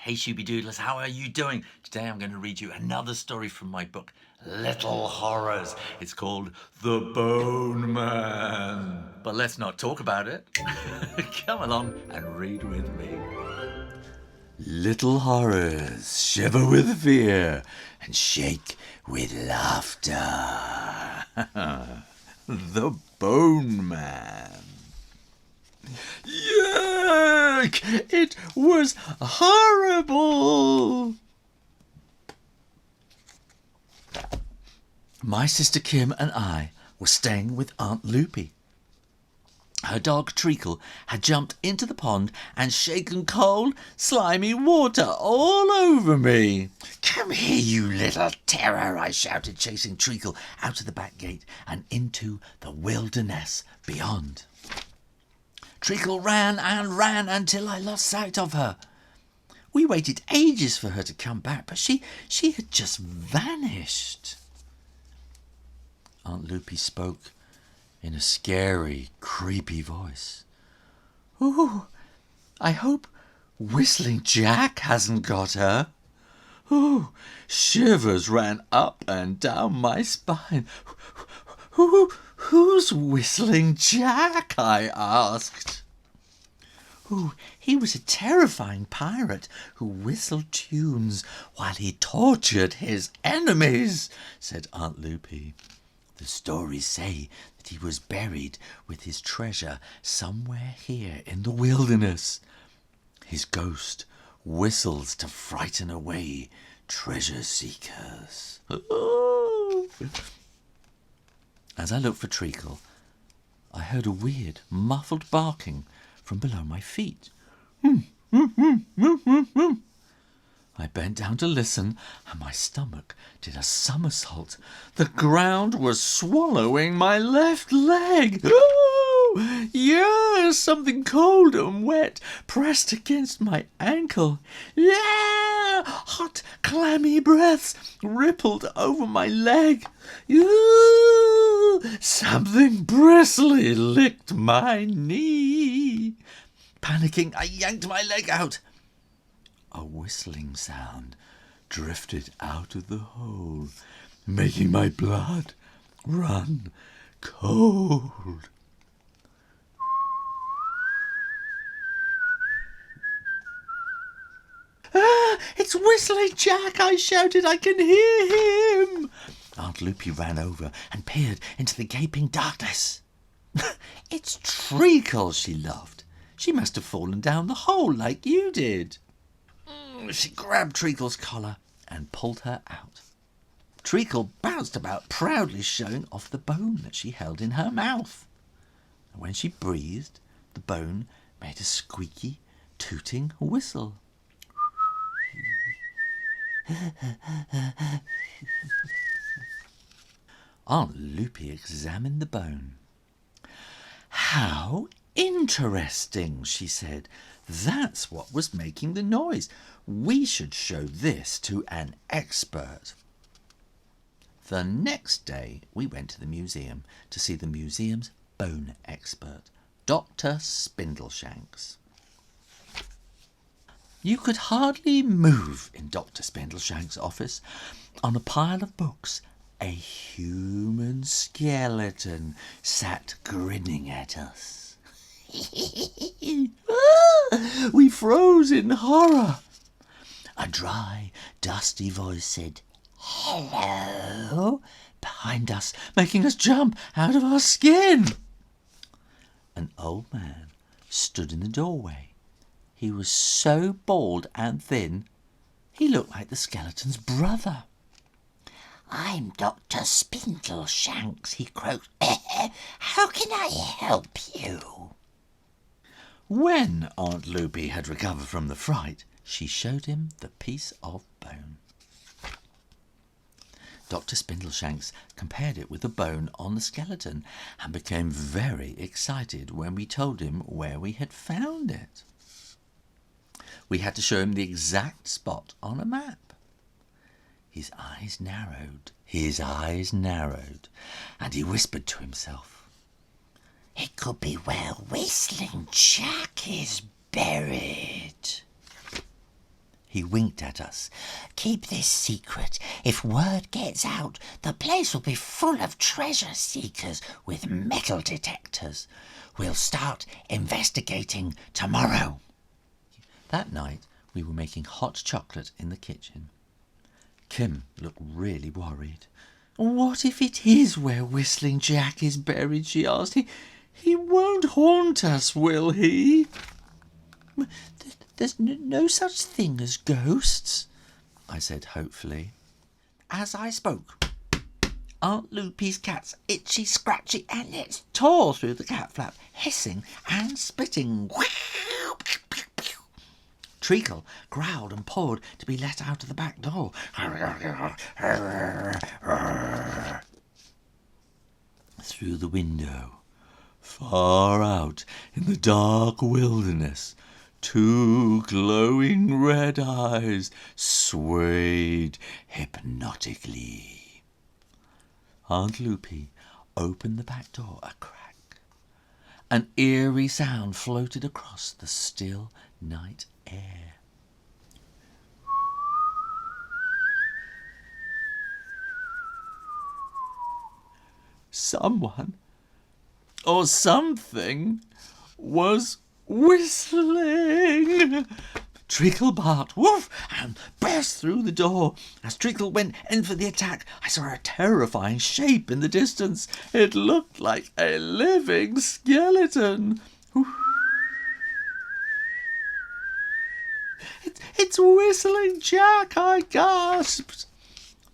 Hey Shooby-Doodlers, how are you doing? Today I'm going to read you another story from my book, Little Horrors. It's called The Bone Man. But let's not talk about it. Come along and read with me. Little horrors shiver with fear and shake with laughter. The Bone Man. Yuck! It was horrible! My sister Kim and I were staying with Aunt Loopy. Her dog Treacle had jumped into the pond and shaken cold, slimy water all over me. "Come here, you little terror," I shouted, chasing Treacle out of the back gate and into the wilderness beyond. Treacle ran and ran until I lost sight of her. We waited ages for her to come back, but she had just vanished. Aunt Loopy spoke in a scary, creepy voice. "Oh, I hope Whistling Jack hasn't got her." Oh, shivers ran up and down my spine. Who's Whistling Jack?" I asked. "Oh, he was a terrifying pirate who whistled tunes while he tortured his enemies," said Aunt Loopy. "The stories say that he was buried with his treasure somewhere here in the wilderness. His ghost whistles to frighten away treasure seekers." Oh. As I looked for Treacle, I heard a weird, muffled barking from below my feet. I bent down to listen, and my stomach did a somersault. The ground was swallowing my left leg. Oh, yes, something cold and wet pressed against my ankle. Yeah, hot, clammy breaths rippled over my leg. Something bristly licked my knee. Panicking, I yanked my leg out. A whistling sound drifted out of the hole, making my blood run cold. "Ah, it's Whistling Jack!" I shouted. "I can hear him!" Aunt Loopy ran over and peered into the gaping darkness. "It's Treacle," she laughed. "She must have fallen down the hole like you did." She grabbed Treacle's collar and pulled her out. Treacle bounced about, proudly showing off the bone that she held in her mouth. And when she breathed, the bone made a squeaky, tooting whistle. Aunt Loopy examined the bone. "How interesting," she said. "That's what was making the noise. We should show this to an expert." The next day we went to the museum to see the museum's bone expert, Dr. Spindleshanks. You could hardly move in Dr. Spindleshanks' office. On a pile of books, a human skeleton sat grinning at us. We froze in horror. A dry, dusty voice said, "Hello," behind us, making us jump out of our skin. An old man stood in the doorway. He was so bald and thin, he looked like the skeleton's brother. "I'm Dr. Spindleshanks," he croaked. "How can I help you?" When Aunt Loopy had recovered from the fright, she showed him the piece of bone. Dr. Spindleshanks compared it with the bone on the skeleton and became very excited when we told him where we had found it. We had to show him the exact spot on a map. His eyes narrowed, and he whispered to himself, "It could be where Whistling Jack is buried." He winked at us. "Keep this secret. If word gets out, the place will be full of treasure seekers with metal detectors. We'll start investigating tomorrow." That night, we were making hot chocolate in the kitchen. Kim looked really worried. "What if it is where Whistling Jack is buried?" she asked. He won't haunt us, will he?" "There's no such thing as ghosts," I said hopefully. As I spoke, Aunt Loopy's cat's itchy, scratchy antlers tore through the cat flap, hissing and spitting. Treacle growled and pawed to be let out of the back door. Through the window, far out in the dark wilderness, 2 glowing red eyes swayed hypnotically. Aunt Loopy opened the back door a crack. An eerie sound floated across the still night air. Someone or something was whistling. Treacle barked, "Woof!" and burst through the door. As Treacle went in for the attack, I saw a terrifying shape in the distance. It looked like a living skeleton. It's Whistling Jack," I gasped.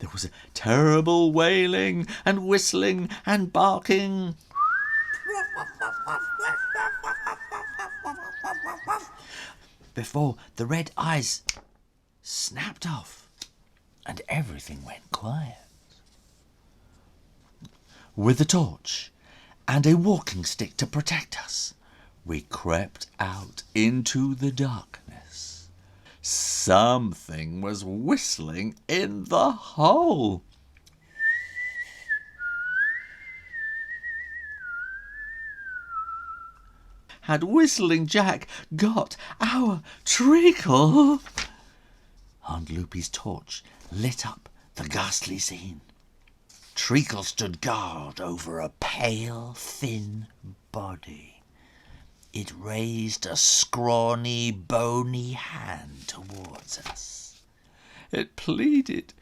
There was a terrible wailing and whistling and barking. Before the red eyes snapped off and everything went quiet. With a torch and a walking stick to protect us, we crept out into the darkness. Something was whistling in the hole. Had Whistling Jack got our Treacle? Aunt Loopy's torch lit up the ghastly scene. Treacle stood guard over a pale, thin body. It raised a scrawny, bony hand towards us. It pleaded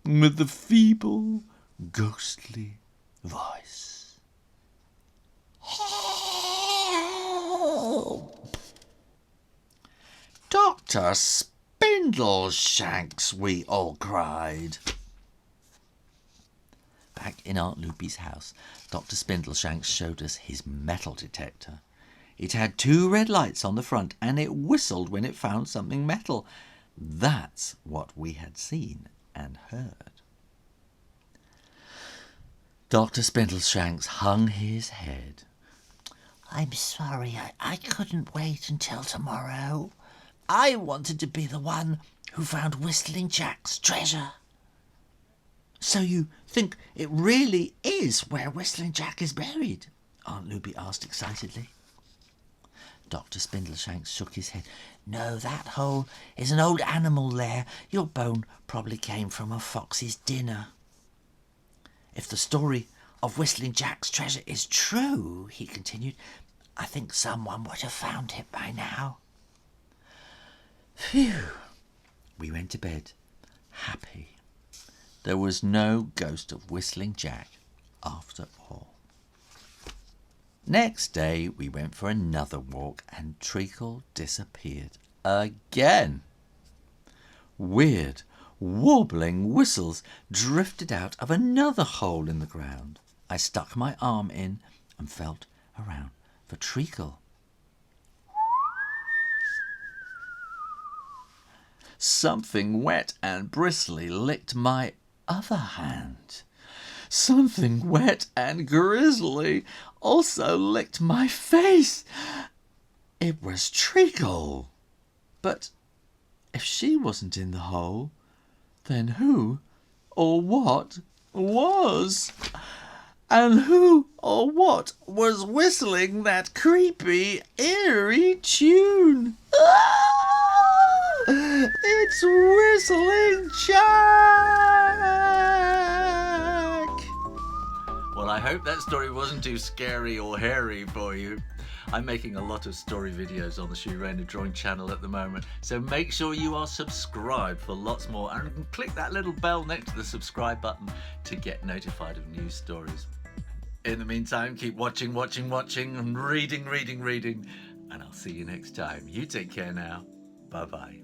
with the feeble, ghostly voice. "Help! Dr. Spindleshanks," we all cried. Back in Aunt Loopy's house, Dr. Spindleshanks showed us his metal detector. It had 2 red lights on the front, and it whistled when it found something metal. That's what we had seen and heard. Dr. Spindleshanks hung his head. "I'm sorry, I couldn't wait until tomorrow. I wanted to be the one who found Whistling Jack's treasure." "So you think it really is where Whistling Jack is buried?" Aunt Loopy asked excitedly. Dr. Spindleshanks shook his head. "No, that hole is an old animal lair. Your bone probably came from a fox's dinner. If the story of Whistling Jack's treasure is true," he continued, "I think someone would have found it by now." Phew! We went to bed, happy. There was no ghost of Whistling Jack after all. Next day we went for another walk and Treacle disappeared again. Weird, warbling whistles drifted out of another hole in the ground. I stuck my arm in and felt around for Treacle. Something wet and bristly licked my other hand. Something wet and grisly also licked my face. It was Treacle. But if she wasn't in the hole, then who or what was? And who or what was whistling that creepy, eerie tune? Ah! It's Whistling Jack! Well, I hope that story wasn't too scary or hairy for you. I'm making a lot of story videos on the Shoo Rayner drawing channel at the moment, so make sure you are subscribed for lots more, and click that little bell next to the subscribe button to get notified of new stories. In the meantime, keep watching, and reading, and I'll see you next time. You take care now. Bye-bye.